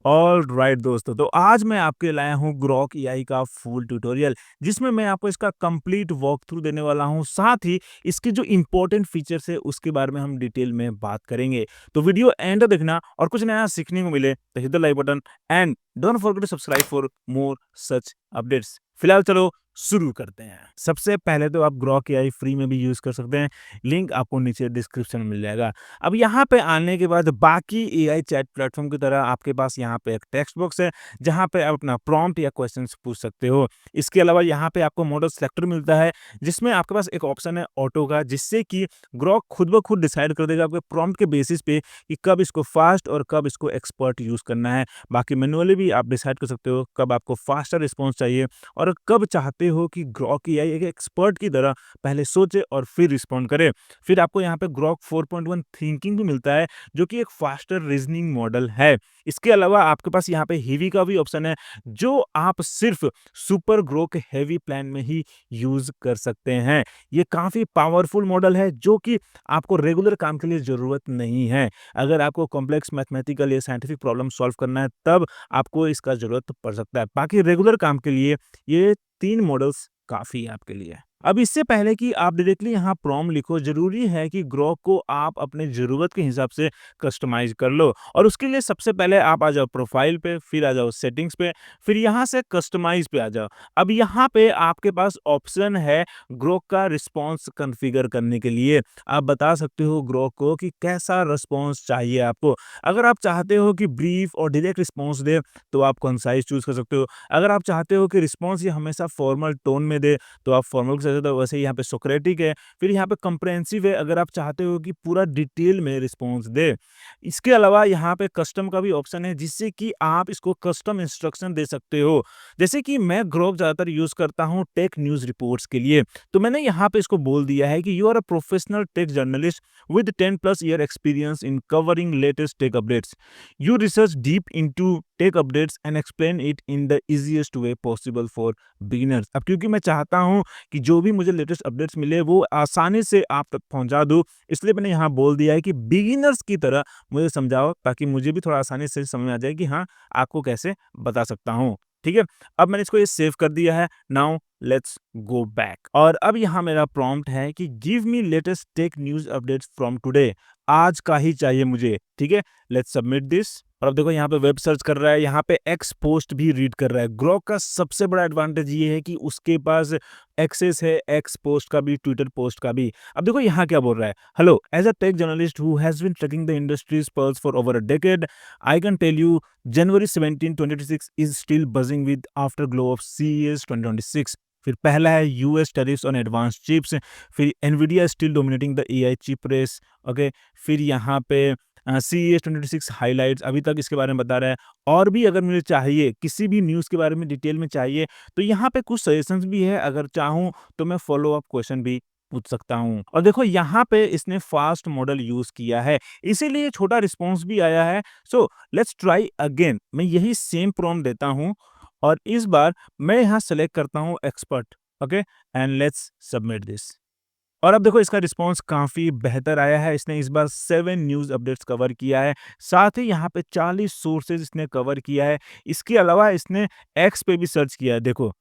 All right दोस्तों, तो आज मैं आपके लिए लाया हूँ ग्रॉक एआई का फुल ट्यूटोरियल, जिसमें मैं आपको इसका कंप्लीट वॉक थ्रू देने वाला हूँ। साथ ही इसके जो इंपॉर्टेंट फीचर्स है उसके बारे में हम डिटेल में बात करेंगे। तो वीडियो एंड तक देखना और कुछ नया सीखने को मिले तो hit the like button and don't forget to subscribe for more such updates. फिलहाल चलो शुरू करते हैं। सबसे पहले तो आप ग्रॉक एआई फ्री में भी यूज कर सकते हैं। लिंक आपको नीचे डिस्क्रिप्शन में मिल जाएगा। अब यहाँ पे आने के बाद बाकी एआई चैट प्लेटफॉर्म की तरह आपके पास यहाँ पे एक टेक्स्ट बॉक्स है, जहाँ पे आप अपना प्रॉम्प्ट या क्वेश्चंस पूछ सकते हो। इसके अलावा यहाँ पे आपको मॉडल सेलेक्टर मिलता है, जिसमें आपके पास एक ऑप्शन है ऑटो का, जिससे कि ग्रॉक खुद ब खुद डिसाइड कर देगा आपके प्रॉम्प्ट के बेसिस पे कि कब इसको फास्ट और कब इसको एक्सपर्ट यूज करना है। बाकी मैनुअली भी आप डिसाइड कर सकते हो कब आपको फास्टर रिस्पॉन्स चाहिए और कब चाहते हो कि ग्रॉक एआई एक एक्सपर्ट की तरह पहले सोचे और फिर रिस्पॉन्ड करे। फिर आपको यहाँ पे ग्रॉक 4.1 थिंकिंग भी मिलता है, जो कि एक फास्टर रीजनिंग मॉडल है। इसके अलावा आपके पास यहाँ पे हेवी का भी ऑप्शन है, जो आप सिर्फ सुपर ग्रोक हेवी प्लान में ही यूज कर सकते हैं। ये काफी पावरफुल मॉडल है, जो कि आपको रेगुलर काम के लिए जरूरत नहीं है। अगर आपको कॉम्प्लेक्स मैथमेटिकल या साइंटिफिक प्रॉब्लम सॉल्व करना है, तब आपको इसका जरूरत पड़ सकता है। बाकी रेगुलर काम के लिए ये 3 मॉडल्स काफ़ी है आपके लिए। अब इससे पहले कि आप डायरेक्टली यहाँ प्रॉम्प्ट लिखो, ज़रूरी है कि ग्रॉक को आप अपने ज़रूरत के हिसाब से कस्टमाइज़ कर लो। और उसके लिए सबसे पहले आप आ जाओ प्रोफ़ाइल पे, फिर आ जाओ सेटिंग्स पे, फिर यहाँ से कस्टमाइज़ पे आ जाओ। अब यहाँ पे आपके पास ऑप्शन है ग्रॉक का रिस्पॉन्स कॉन्फ़िगर करने के लिए। आप बता सकते हो ग्रॉक को कि कैसा रिस्पॉन्स चाहिए आपको। अगर आप चाहते हो कि ब्रीफ और डायरेक्ट रिस्पॉन्स दे, तो आप कंसाइज़ चूज़ कर सकते हो। अगर आप चाहते हो कि रिस्पॉन्स ये हमेशा फॉर्मल टोन में दे, तो आप फॉर्मल के साथ, तो वैसे ही यहाँ पे सोक्रेटिक है। फिर यहाँ पे कंप्रेहेंसिव है, अगर आप चाहते हो कि पूरा डिटेल में रिस्पॉन्स दे। इसके अलावा यहाँ पे कस्टम का भी ऑप्शन है, जिससे कि आप इसको कस्टम इंस्ट्रक्शन दे सकते हो। जैसे कि मैं ग्रोक ज़्यादातर यूज़ करता हूँ टेक न्यूज़ रिपोर्ट्स के लिए, तो मैंने यहाँ पे इसको बोल दिया है कि you are a professional tech journalist with 10+ year experience in covering latest tech updates. You research deep into tech updates and explain it in the easiest way possible for beginners। अब क्योंकि मैं चाहता हूँ कि जो भी मुझे लेटेस्ट अपडेट्स मिले वो आसानी से आप तक पहुँचा दूँ, इसलिए मैंने यहाँ बोल दिया है कि बिगिनर्स की तरह मुझे समझाओ, ताकि मुझे भी थोड़ा आसानी से समझ में आ जाए कि हाँ, आपको कैसे बता सकता हूँ। ठीक है? अब मैंने इसको ये सेव कर दिया है। Now let's go back. और अब यहाँ मेरा प्रॉम्प्ट है कि give me latest tech news updates from today. आज का ही चाहिए मुझे। ठीक है? Let's submit this. और अब देखो यहाँ पे वेब सर्च कर रहा है, यहाँ पे एक्स पोस्ट भी रीड कर रहा है। ग्रॉक का सबसे बड़ा एडवांटेज ये है कि उसके पास एक्सेस है एक्स पोस्ट का भी, ट्विटर पोस्ट का भी। अब देखो यहाँ क्या बोल रहा है, hello, as a tech journalist who has been tracking the industries pulse for over a decade, I can tell you January 17 2026 is still buzzing with after glow of CES 2026। फिर पहला है US tariffs on advance chips. फिर Nvidia still dominating the AI chip race. Okay, फिर यहाँ पे CES 2026 highlights, अभी तक इसके बारे में बता रहा है। और भी अगर मुझे चाहिए, किसी भी न्यूज़ के बारे में डिटेल में चाहिए, तो यहाँ पे कुछ सजेशंस भी है। अगर चाहूँ तो मैं फॉलो अप क्वेश्चन भी पूछ सकता हूँ। और देखो यहाँ पे इसने फास्ट मॉडल यूज़ किया है, इसीलिए छोटा रिस्पॉन्स भी आया है। So let's try again. मैं यही सेम प्रॉम्प्ट देता हूँ और इस बार मैं यहाँ सेलेक्ट करता हूँ expert. Okay, and let's submit this. और अब देखो इसका रिस्पॉन्स काफ़ी बेहतर आया है। इसने इस बार 7 न्यूज़ अपडेट्स कवर किया है। साथ ही यहाँ पे 40 सोर्सेज़ इसने कवर किया है। इसके अलावा इसने एक्स पे भी सर्च किया है, देखो।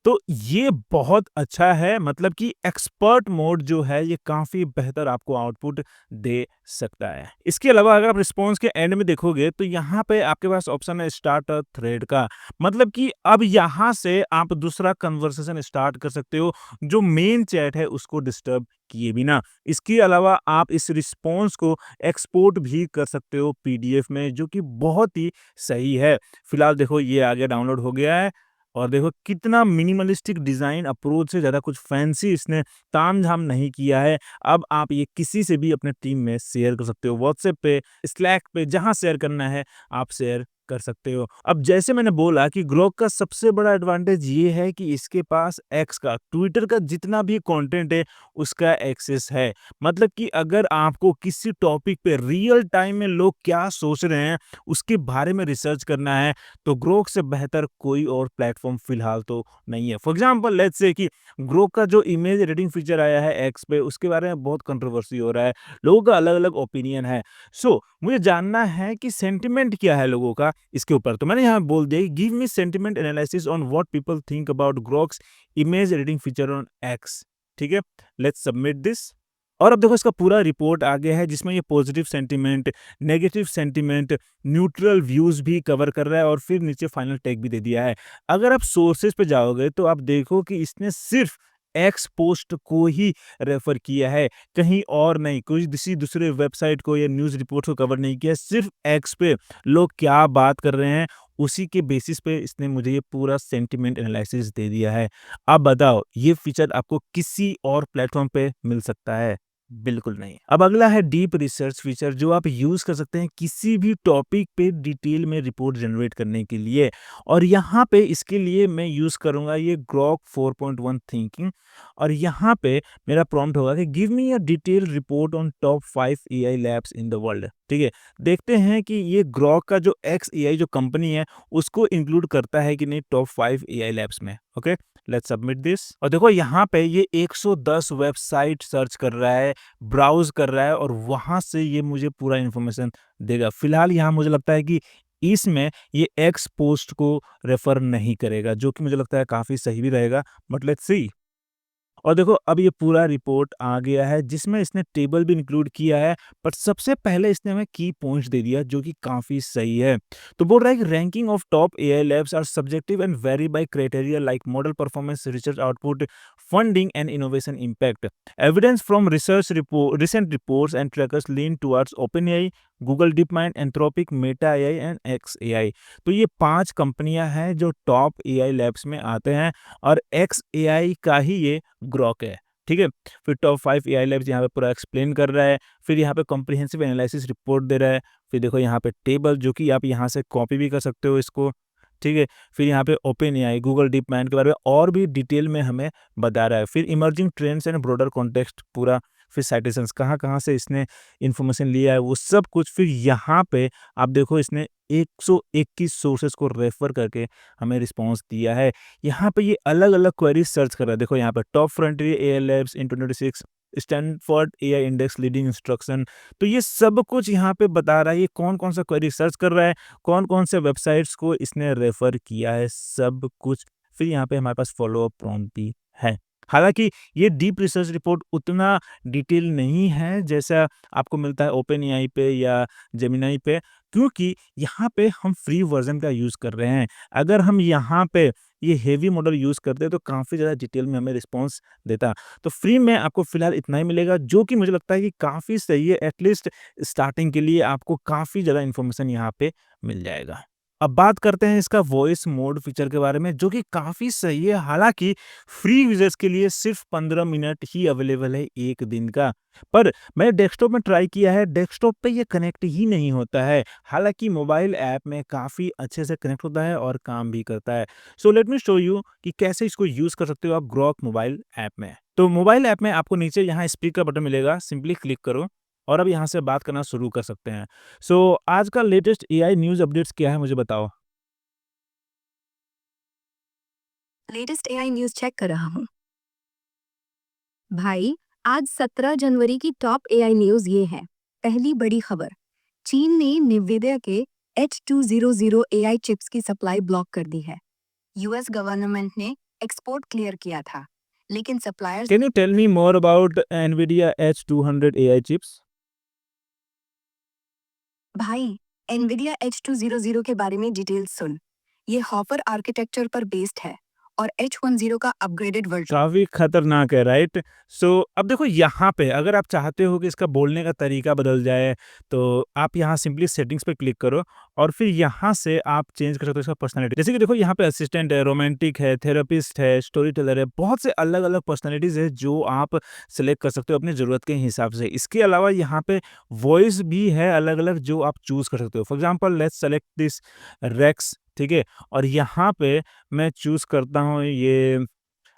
तो ये बहुत अच्छा है, मतलब कि एक्सपर्ट मोड जो है ये काफ़ी बेहतर आपको आउटपुट दे सकता है। इसके अलावा अगर आप रिस्पॉन्स के एंड में देखोगे, तो यहाँ पे आपके पास ऑप्शन है स्टार्ट अ थ्रेड का, मतलब कि अब यहाँ से आप दूसरा कन्वर्सेशन स्टार्ट कर सकते हो, जो मेन चैट है उसको डिस्टर्ब किए बिना। इसके अलावा आप इस रिस्पॉन्स को एक्सपोर्ट भी कर सकते हो पीडीएफ में, जो कि बहुत ही सही है। फिलहाल देखो ये आगे डाउनलोड हो गया है। और देखो कितना मिनिमलिस्टिक डिज़ाइन अप्रोच से, ज़्यादा कुछ फैंसी इसने तामझाम नहीं किया है। अब आप ये किसी से भी अपने टीम में शेयर कर सकते हो, व्हाट्सएप पे, स्लैक पे, जहाँ शेयर करना है आप शेयर कर सकते हो। अब जैसे मैंने बोला कि ग्रोक का सबसे बड़ा एडवांटेज ये है कि इसके पास एक्स का, ट्विटर का जितना भी कंटेंट है उसका एक्सेस है। मतलब कि अगर आपको किसी टॉपिक पे रियल टाइम में लोग क्या सोच रहे हैं उसके बारे में रिसर्च करना है, तो ग्रोक से बेहतर कोई और प्लेटफॉर्म फिलहाल तो नहीं है। फॉर एग्जांपल लेट्स से कि ग्रोक का जो इमेज एडिटिंग फीचर आया है एक्स पे, उसके बारे में बहुत कंट्रोवर्सी हो रहा है, लोगों का अलग अलग ओपिनियन है। सो मुझे जानना है कि सेंटिमेंट क्या है लोगों का, इसके ऊपर। तो मैंने यहाँ बोल दिया कि give me sentiment analysis on what people think about Grok's image editing feature on X. ठीक है, लेट्स सबमिट दिस। और अब देखो इसका पूरा रिपोर्ट आ गया है जिसमें ये positive sentiment, negative sentiment, neutral views भी कवर कर रहा है और फिर नीचे फाइनल टैग भी दे दिया है। अगर आप सोर्सेज पे जाओगे तो आप देखो कि इसने सिर्फ एक्स पोस्ट को ही रेफर किया है, कहीं और नहीं, कोई किसी दूसरे वेबसाइट को या न्यूज़ रिपोर्ट को कवर नहीं किया। सिर्फ एक्स पे लोग क्या बात कर रहे हैं उसी के बेसिस पे इसने मुझे ये पूरा सेंटिमेंट एनालिसिस दे दिया है। अब बताओ ये फीचर आपको किसी और प्लेटफॉर्म पे मिल सकता है? बिल्कुल नहीं। अब अगला है डीप रिसर्च फीचर जो आप यूज़ कर सकते हैं किसी भी टॉपिक पे डिटेल में रिपोर्ट जनरेट करने के लिए। और यहाँ पे इसके लिए मैं यूज़ करूँगा ये ग्रॉक 4.1 थिंकिंग। और यहाँ पे मेरा प्रॉम्प्ट होगा कि give me a detail report on top 5 AI labs in the world. ठीक है, देखते हैं कि ये ग्रॉक का जो एक्स एआई जो कंपनी है उसको इंक्लूड करता है कि नहीं टॉप 5 एआई लैब्स में। Okay, let's submit this. और देखो यहाँ पे ये 110 वेबसाइट सर्च कर रहा है, ब्राउज़ कर रहा है और वहाँ से ये मुझे पूरा इन्फॉर्मेशन देगा। फिलहाल यहाँ मुझे लगता है कि इसमें ये एक्स पोस्ट को रेफ़र नहीं करेगा, जो कि मुझे लगता है काफ़ी सही भी रहेगा, बट लेट्स सी। और देखो अब ये पूरा रिपोर्ट आ गया है जिसमें इसने टेबल भी इंक्लूड किया है, बट सबसे पहले इसने हमें की पॉइंट्स दे दिया जो कि काफ़ी सही है। तो बोल रहा है कि ranking of top AI labs are subjective and vary by criteria like model performance, research output, funding and innovation impact. Evidence from research report, recent reports and trackers lean towards OpenAI, Google DeepMind, Anthropic, Meta AI and xAI. तो ये 5 कंपनियां हैं जो top AI labs में आते हैं और x AI का ही ये ग्रॉक है। ठीक है, फिर टॉप 5 एआई लैब्स यहाँ पे पूरा एक्सप्लेन कर रहा है, फिर यहाँ पे कॉम्प्रिहेंसिव एनालिसिस रिपोर्ट दे रहा है, फिर देखो यहाँ पे टेबल जो कि आप यहाँ से कॉपी भी कर सकते हो इसको। ठीक है, फिर यहाँ पे open AI, Google deep mind के बारे में और भी डिटेल में हमें बता रहा है, फिर emerging trends and broader context पूरा, फिर साइटेशंस कहाँ-कहाँ से इसने इन्फॉर्मेशन लिया है वो सब कुछ। फिर यहाँ पे आप देखो इसने 121 सोर्सेस को रेफर करके हमें रिस्पॉन्स दिया है। यहाँ पे ये अलग-अलग क्वेरीज सर्च कर रहा है। देखो यहाँ पे टॉप फ्रंटियर एआई लैब्स इन 2026, Stanford AI index leading instruction. तो ये सब कुछ यहाँ पे बता रहा है ये कौन-कौन सा क्वेरी सर्च कर रहा है, कौन-कौन से वेबसाइट्स को इसने रेफर किया है, सब कुछ। फिर यहाँ पे हमारे पास फॉलो अप प्रॉम्प्ट भी है। हालाँकि ये डीप रिसर्च रिपोर्ट उतना डिटेल नहीं है जैसा आपको मिलता है ओपन एआई पे या जेमिनी पे, क्योंकि यहाँ पे हम फ्री वर्ज़न का यूज़ कर रहे हैं। अगर हम यहाँ पे ये हेवी मॉडल यूज़ करते तो काफ़ी ज़्यादा डिटेल में हमें रिस्पॉन्स देता। तो फ्री में आपको फ़िलहाल इतना ही मिलेगा जो कि मुझे लगता है कि काफ़ी सही है, एटलीस्ट स्टार्टिंग के लिए आपको काफ़ी ज़्यादा इन्फॉर्मेशन यहाँ पे मिल जाएगा। अब बात करते हैं इसका वॉइस मोड फीचर के बारे में जो कि काफ़ी सही है। हालाँकि फ्री यूज़र्स के लिए सिर्फ़ 15 मिनट ही अवेलेबल है 1 दिन का। पर मैंने डेस्कटॉप में ट्राई किया है, डेस्कटॉप पे ये कनेक्ट ही नहीं होता है। हालाँकि मोबाइल ऐप में काफ़ी अच्छे से कनेक्ट होता है और काम भी करता है। So let me show you कि कैसे इसको यूज़ कर सकते हो आप ग्रॉक मोबाइल ऐप में। तो मोबाइल ऐप में आपको नीचे यहाँ स्पीक का बटन मिलेगा, सिंपली क्लिक करो और अब यहाँ से बात करना शुरू कर सकते हैं। सो आज का लेटेस्ट एआई न्यूज़ अपडेट्स क्या है मुझे बताओ? लेटेस्ट एआई न्यूज़ चेक कर रहा हूँ। भाई, आज 17 जनवरी की टॉप एआई न्यूज़ ये है। पहली बड़ी खबर, चीन ने निविदा के H200 एआई चिप्स की सप्लाई ब्लॉक कर दी है। यूएस गवर्नमेंट ने एक्सपोर्ट क्लियर किया था, लेकिन suppliers can you tell me more about Nvidia H200 AI chips? भाई, एनविडिया H200 के बारे में डिटेल्स सुन। ये हॉपर आर्किटेक्चर पर बेस्ड है और H10 का अपग्रेडेड वर्जन। काफ़ी खतरनाक है, राइट? सो अब देखो यहाँ पे अगर आप चाहते हो कि इसका बोलने का तरीका बदल जाए, तो आप यहाँ सिंपली सेटिंग्स पे क्लिक करो और फिर यहाँ से आप चेंज कर सकते हो इसका पर्सनैलिटी। जैसे कि देखो यहाँ पे असिस्टेंट है, रोमांटिक है, थेरेपिस्ट है, स्टोरी टेलर है, बहुत से अलग-अलग पर्सनैलिटीज़ है जो आप सेलेक्ट कर सकते हो अपनी ज़रूरत के हिसाब से। इसके अलावा यहाँ पे वॉइस भी है अलग-अलग जो आप चूज़ कर सकते हो। For example let's select this Rex, ठीक है? और यहाँ पे मैं चूज़ करता हूँ ये,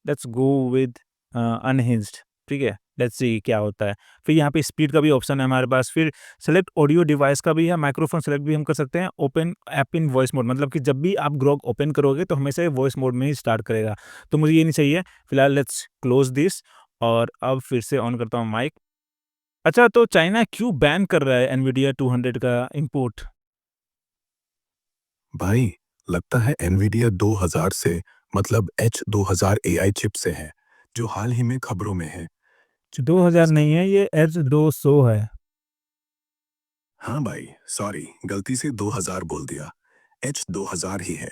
लेट्स गो विद अनहिंज्ड, ठीक है? लेट्स सी क्या होता है। फिर यहाँ पे स्पीड का भी ऑप्शन है हमारे पास, फिर सेलेक्ट ऑडियो डिवाइस का भी है, माइक्रोफ़ोन सेलेक्ट भी हम कर सकते हैं, ओपन ऐप इन वॉइस मोड, मतलब कि जब भी आप ग्रॉक ओपन करोगे तो हमेशा ये वॉइस मोड में ही स्टार्ट करेगा। तो मुझे ये नहीं चाहिए, फिलहाल लेट्स क्लोज़ दिस और अब फिर से ऑन करता हूँ माइक। अच्छा, तो चाइना क्यों बैन कर रहा है एनवीडिया 200 का इम्पोर्ट? भाई, लगता है एनवीडिया 2000 से मतलब H2000 एआई चिप से है, जो हाल ही में खबरों में है। 2000 नहीं है, ये H200 है। हाँ भाई, सॉरी, गलती से 2000 बोल दिया। H2000 ही है।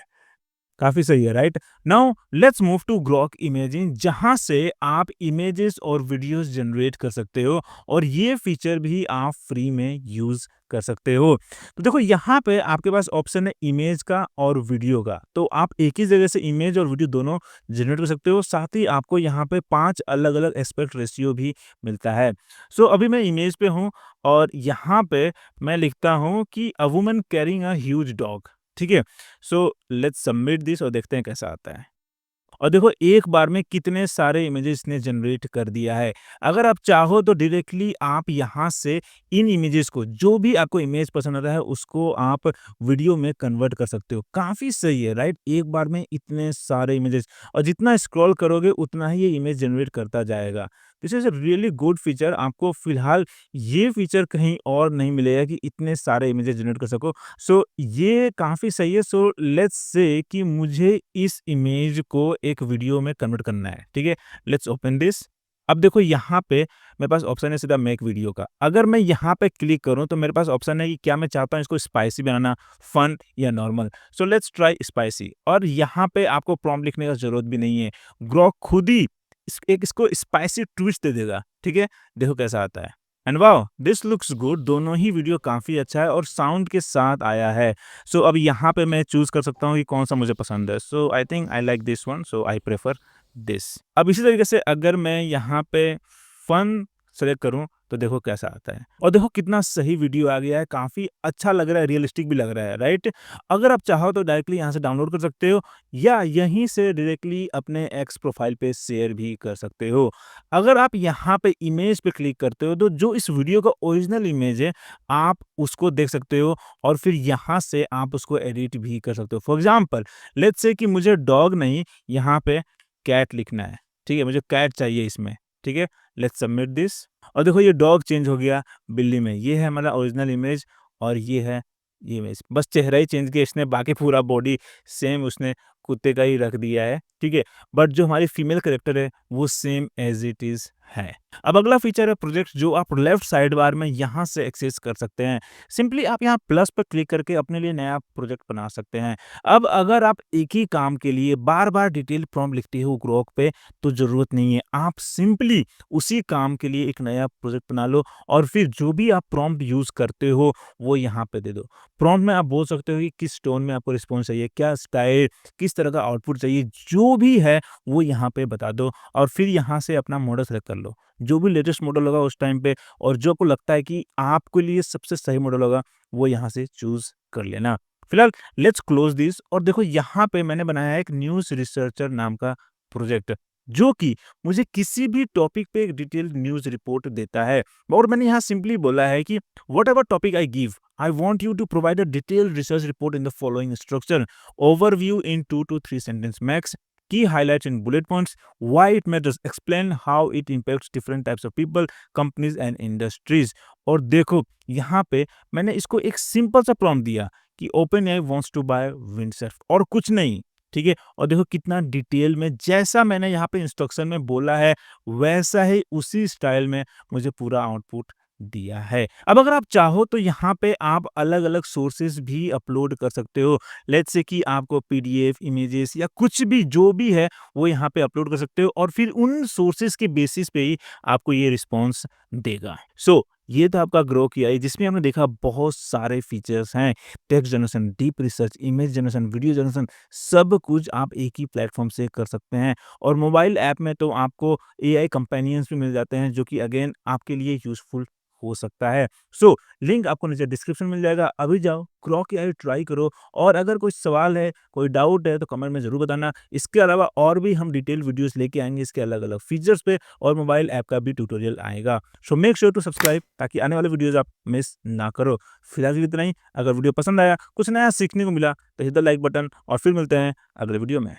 काफ़ी सही है, right? Now let's move to Grok imaging, जहाँ से आप इमेजेस और वीडियोस जनरेट कर सकते हो और ये फीचर भी आप फ्री में यूज़ कर सकते हो। तो देखो यहाँ पे आपके पास ऑप्शन है इमेज का और वीडियो का। तो आप एक ही जगह से इमेज और वीडियो दोनों जनरेट कर सकते हो। साथ ही आपको यहाँ पे 5 अलग-अलग एस्पेक्ट रेशियो भी मिलता है। सो अभी मैं इमेज पे हूँ और यहाँ पे मैं लिखता हूँ कि a woman carrying a huge dog, ठीक है? सो लेट्स सबमिट दिस और देखते हैं कैसा आता है। और देखो एक बार में कितने सारे इमेजेस ने जनरेट कर दिया है। अगर आप चाहो तो डायरेक्टली आप यहाँ से इन इमेजेस को, जो भी आपको इमेज पसंद आता है उसको आप वीडियो में कन्वर्ट कर सकते हो। काफ़ी सही है, राइट? एक बार में इतने सारे इमेजेस, और जितना स्क्रॉल करोगे उतना ही ये इमेज जनरेट करता जाएगा। This is a really good feature. आपको फिलहाल ये फीचर कहीं और नहीं मिलेगा कि इतने सारे इमेजेस जनरेट कर सको। सो ये काफ़ी सही है। सो लेट्स से कि मुझे इस इमेज को एक वीडियो में कन्वर्ट करना है, ठीक है? Let's open this. अब देखो यहाँ पे मेरे पास ऑप्शन है सीधा मेक वीडियो का। अगर मैं यहाँ पे क्लिक करूँ तो मेरे पास ऑप्शन है कि क्या मैं चाहता हूँ इसको स्पाइसी बनाना, फन या normal. So let's try spicy, और यहाँ पे आपको प्रॉम्प्ट लिखने का ज़रूरत भी नहीं है। ग्रॉक खुद ही इसको स्पाइसी ट्विस्ट दे देगा, ठीक है? देखो कैसा आता है। And wow, this looks good. दोनों ही वीडियो काफ़ी अच्छा है और साउंड के साथ आया है। सो अब यहाँ पे मैं चूज़ कर सकता हूँ कि कौन-सा मुझे पसंद है। So I think I like this one, so I prefer this. अब इसी तरीके से अगर मैं यहाँ पे फन सेलेक्ट करूँ तो देखो कैसा आता है। और देखो कितना सही वीडियो आ गया है, काफ़ी अच्छा लग रहा है, रियलिस्टिक भी लग रहा है, राइट? अगर आप चाहो तो डायरेक्टली यहाँ से डाउनलोड कर सकते हो या यहीं से डायरेक्टली अपने एक्स प्रोफाइल पे शेयर भी कर सकते हो। अगर आप यहाँ पे इमेज पे क्लिक करते हो तो जो इस वीडियो का ओरिजिनल इमेज है, आप उसको देख सकते हो और फिर यहाँ से आप उसको एडिट भी कर सकते हो। फॉर एग्ज़ाम्पल लेट्स से कि मुझे डॉग नहीं, यहाँ पे कैट लिखना है, ठीक है? मुझे कैट चाहिए इसमें, ठीक है? Let's submit this. और देखो ये डॉग चेंज हो गया बिल्ली में। ये है हमारा ओरिजिनल इमेज और ये है ये इमेज। बस चेहरा ही चेंज किया इसने, बाकी पूरा बॉडी सेम उसने कुत्ते का ही रख दिया है, ठीक है? बट जो हमारी फीमेल कैरेक्टर है वो सेम एज़ इट इज़ है। अब अगला फीचर है प्रोजेक्ट, जो आप लेफ्ट साइड बार में यहाँ से एक्सेस कर सकते हैं। सिंपली आप यहाँ प्लस पर क्लिक करके अपने लिए नया प्रोजेक्ट बना सकते हैं। अब अगर आप एक ही काम के लिए बार-बार डिटेल प्रॉम्प्ट लिखते हो ग्रोक पे तो ज़रूरत नहीं है। आप सिंपली उसी काम के लिए एक नया प्रोजेक्ट बना लो और फिर जो भी आप प्रॉम्प्ट यूज़ करते हो वो यहाँ पे दे दो। प्रॉम्प्ट में आप बोल सकते हो कि किस टोन में आपको रिस्पॉन्स चाहिए, क्या स्टाइल, किस तरह का आउटपुट चाहिए, जो भी है वो यहाँ पे बता दो और फिर यहाँ से अपना मॉडल सेलेक्ट कर लो। जो भी लेटेस्ट मॉडल होगा उस टाइम पे और जो आपको लगता है कि आपके लिए सबसे सही मॉडल होगा, वो यहाँ से चूज़ कर लेना। फिलहाल लेट्स क्लोज़ दिस। और देखो यहाँ पे मैंने बनाया है एक न्यूज़ रिसर्चर नाम का प्रोजेक्ट, जो कि मुझे किसी भी टॉपिक पे एक डिटेल्ड न्यूज़ रिपोर्ट देता है। और मैंने यहाँ सिंपली बोला है कि whatever topic I give, I want you to provide a detailed research report in the following structure. Overview in 2 to 3 sentence max. Key highlights in bullet points. Why it matters. Explain how it impacts different types of people, companies and industries. और देखो यहाँ पे मैंने इसको एक simple सा prompt दिया कि OpenAI wants to buy Windsurf और कुछ नहीं, ठीक है? और देखो कितना डिटेल में, जैसा मैंने यहाँ पे इंस्ट्रक्शन में बोला है वैसा ही उसी स्टाइल में मुझे पूरा आउटपुट दिया है। अब अगर आप चाहो तो यहाँ पे आप अलग-अलग सोर्सेज़ भी अपलोड कर सकते हो। लेट्स से कि आपको पीडीएफ, इमेजेस या कुछ भी जो भी है वो यहाँ पे अपलोड कर सकते हो और फिर उन सोर्सेज़ के बेसिस पे ही आपको ये रिस्पॉन्स देगा। सो ये था आपका ग्रोक एआई, जिसमें हमने देखा बहुत सारे फीचर्स हैं। Text generation, deep research, image generation, video generation, सब कुछ आप एक ही प्लेटफ़ॉर्म से कर सकते हैं। और मोबाइल ऐप में तो आपको एआई कंपेनियंस भी मिल जाते हैं, जो कि अगेन आपके लिए यूज़फुल हो सकता है। सो लिंक आपको नीचे डिस्क्रिप्शन मिल जाएगा। अभी जाओ ग्रॉक एआई ट्राई करो और अगर कोई सवाल है, कोई डाउट है तो कमेंट में ज़रूर बताना। इसके अलावा और भी हम डिटेल वीडियोज़ लेके आएँगे इसके अलग-अलग फीचर्स पे और मोबाइल ऐप का भी ट्यूटोरियल आएगा। So make sure to subscribe ताकि आने वाले वीडियोज़ आप मिस ना करो। फिलहाल के लिए इतना ही। अगर वीडियो पसंद आया, कुछ नया सीखने को मिला तो हिट द लाइक बटन और फिर मिलते हैं अगले वीडियो में।